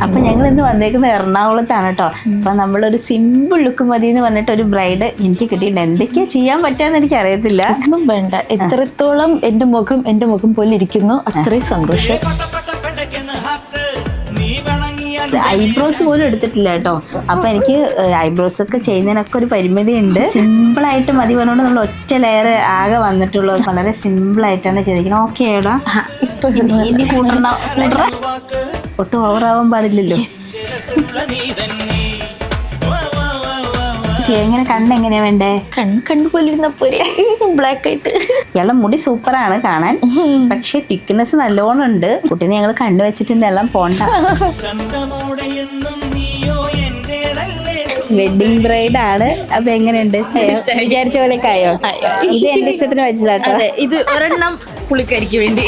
അപ്പൊ ഞങ്ങൾ ഇന്ന് വന്നേക്കുന്നത് എറണാകുളത്താണ് കേട്ടോ. അപ്പൊ നമ്മളൊരു സിമ്പിൾ ലുക്ക് മതി എന്ന് പറഞ്ഞിട്ട് ഒരു ബ്രൈഡ് എനിക്ക് കിട്ടിയിട്ടുണ്ട്. എന്തൊക്കെയാ ചെയ്യാൻ പറ്റാന്ന് എനിക്ക് അറിയത്തില്ല. ഒന്നും വേണ്ട, എത്രത്തോളം എന്റെ മുഖം പോലെ ഇരിക്കുന്നു അത്രയും സന്തോഷം. ഐബ്രോസ് പോലും എടുത്തിട്ടില്ല കേട്ടോ. അപ്പൊ എനിക്ക് ഐബ്രോസ് ഒക്കെ ചെയ്യുന്നതിനൊക്കെ ഒരു പരിമിതി ഉണ്ട്. സിമ്പിൾ ആയിട്ട് മതി പറഞ്ഞുകൊണ്ട് നമ്മൾ ഒറ്റ ലെയർ ആകെ വന്നിട്ടുള്ളൂ. വളരെ സിമ്പിൾ ആയിട്ടാണ് ചെയ്തിരിക്കുന്നത്. ഓക്കെ ഏടാ, ഇനി കൂട്ടണ്ട, ഒട്ടും ഓവറാവാൻ പാടില്ലല്ലോ. എങ്ങനെ കണ്ണെങ്ങനെയാ വേണ്ടേ? കണ്ടുപോലെ ഇരുന്ന പോരെ, ബ്ലാക്ക് ആയിട്ട്. ഇയാളുടെ മുടി സൂപ്പറാണ് കാണാൻ, പക്ഷെ തിക്നെസ് നല്ലോണം ഉണ്ട്. കുട്ടീനെ ഞങ്ങൾ കണ്ടു വെച്ചിട്ടുണ്ട്, എല്ലാം പോണ്ട. വെഡിങ് ബ്രൈഡ് ആണ്. അപ്പൊ എങ്ങനെയുണ്ട്? വിചാരിച്ച പോലെയൊക്കെ ആയോ? ഇത് എന്റെ ഇഷ്ടത്തിന് വെച്ചതാട്ടോ. ഇത് ഒരെണ്ണം പുള്ളിക്കാരിക്ക് വേണ്ടി.